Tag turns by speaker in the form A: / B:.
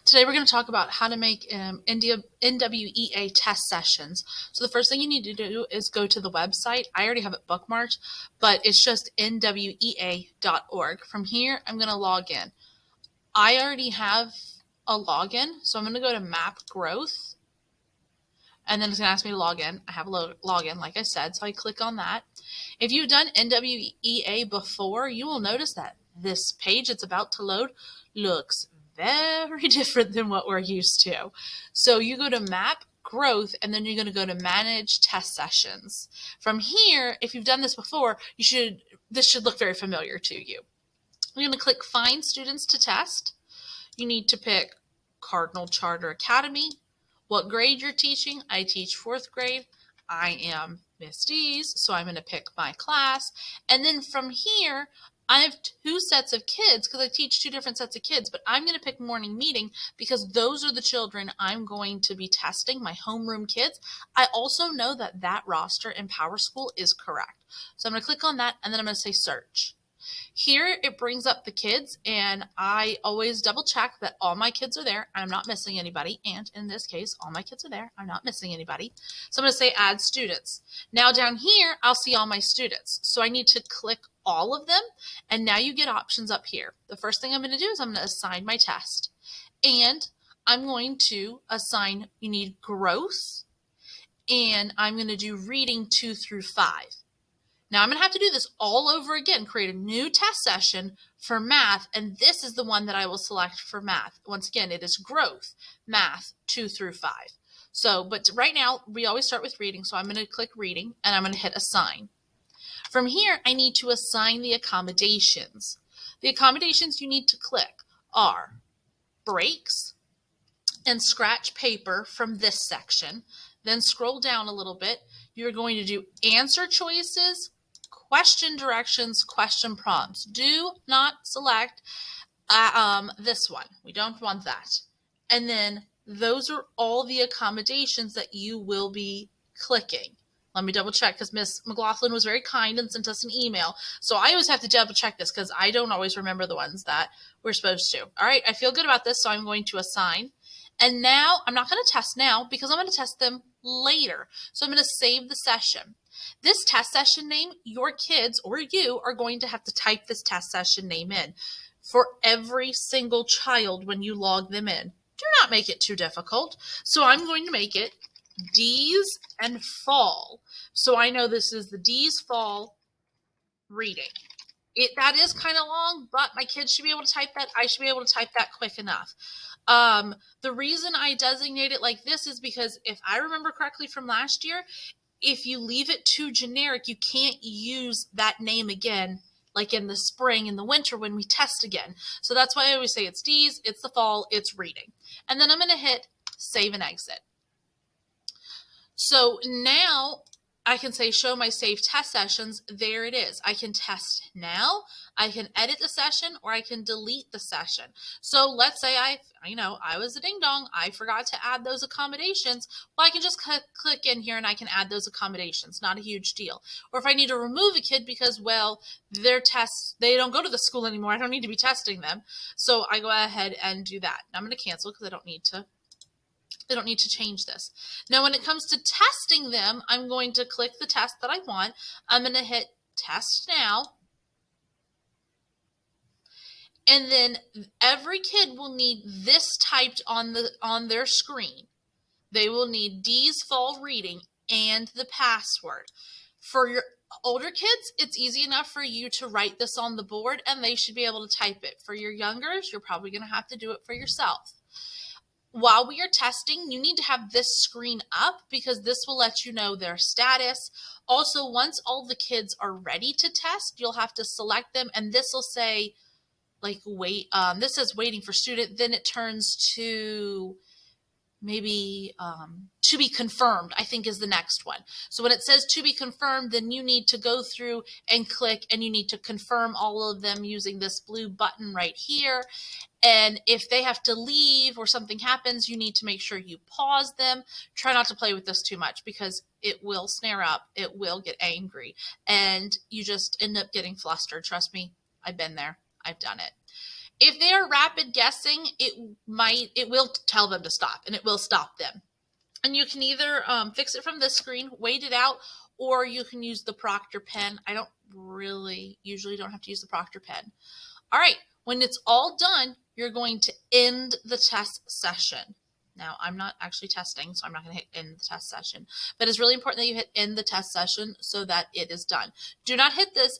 A: Today we're going to talk about how to make NWEA test sessions. So the first thing you need to do is go to the website. I already have it bookmarked, but it's just nwea.org. From here, I'm going to log in. I already have a login, so I'm going to go to map growth, and then it's going to ask me to log in. I have a login, like I said, so I click on that. If you've done NWEA before, you will notice that this page that's about to load looks very different than what we're used to. So you go to map growth, and then you're going to go to manage test sessions. From here, if you've done this before, this should look very familiar to you. You're going to click find students to test. You need to pick Cardinal Charter Academy, what grade you're teaching. I teach 4th grade. I am Miss D's, so I'm going to pick my class. And then from here, I have 2 sets of kids because I teach 2 different sets of kids, but I'm going to pick morning meeting because those are the children I'm going to be testing, my homeroom kids. I also know that that roster in PowerSchool is correct. So I'm going to click on that, and then I'm going to say search. Here it brings up the kids, and I always double check that all my kids are there. I'm not missing anybody, and in this case, all my kids are there. I'm not missing anybody. So I'm going to say add students. Now down here, I'll see all my students. So I need to click all of them, and now you get options up here. The first thing I'm going to do is I'm going to assign my test, and I'm going to assign, you need growth, and I'm going to do reading 2 through 5. Now I'm going to have to do this all over again, create a new test session for math, and this is the one that I will select for math. Once again, it is growth, math 2 through 5. So, but right now we always start with reading, so I'm going to click reading, and I'm going to hit assign. From here, I need to assign the accommodations. The accommodations you need to click are breaks and scratch paper from this section. Then scroll down a little bit. You're going to do answer choices, question directions, question prompts. Do not select this one. We don't want that. And then those are all the accommodations that you will be clicking. Let me double check because Miss McLaughlin was very kind and sent us an email. So I always have to double check this because I don't always remember the ones that we're supposed to. All right, I feel good about this, so I'm going to assign. And now I'm not going to test now because I'm going to test them later. So I'm going to save the session. This test session name, your kids or you are going to have to type this test session name in for every single child when you log them in. Do not make it too difficult. So I'm going to make it D's and fall. So I know this is the D's fall reading. That is kind of long, but my kids should be able to type that. I should be able to type that quick enough. The reason I designate it like this is because if I remember correctly from last year, if you leave it too generic, you can't use that name again, like in the spring and the winter when we test again. So that's why I always say it's D's, it's the fall, it's reading. And then I'm going to hit save and exit. So now I can say show my saved test sessions. There it is. I can test now, I can edit the session, or I can delete the session. So let's say I was a ding dong, I forgot to add those accommodations. Well, I can just click in here and I can add those accommodations. Not a huge deal. Or if I need to remove a kid because, well, their tests, they don't go to the school anymore, I don't need to be testing them. So I go ahead and do that. Now I'm going to cancel because I don't need to change this. Now, when it comes to testing them, I'm going to click the test that I want. I'm going to hit test now. And then every kid will need this typed on their screen. They will need D's fall reading and the password. For your older kids, it's easy enough for you to write this on the board and they should be able to type it. For your youngers, you're probably going to have to do it for yourself. While we are testing, you need to have this screen up because this will let you know their status. Also, once all the kids are ready to test, you'll have to select them, and this will say, like, wait. This says waiting for student. Then it turns to maybe to be confirmed, I think is the next one. So when it says to be confirmed, then you need to go through and click, and you need to confirm all of them using this blue button right here. And if they have to leave or something happens, you need to make sure you pause them. Try not to play with this too much because it will snare up, it will get angry, and you just end up getting flustered. Trust me, I've been there, I've done it. If they are rapid guessing, it will tell them to stop, and it will stop them. And you can either fix it from this screen, wait it out, or you can use the Proctor pen. I don't really usually don't have to use the Proctor pen. All right, when it's all done, you're going to end the test session. Now, I'm not actually testing, so I'm not going to hit end the test session. But it's really important that you hit end the test session so that it is done. Do not hit this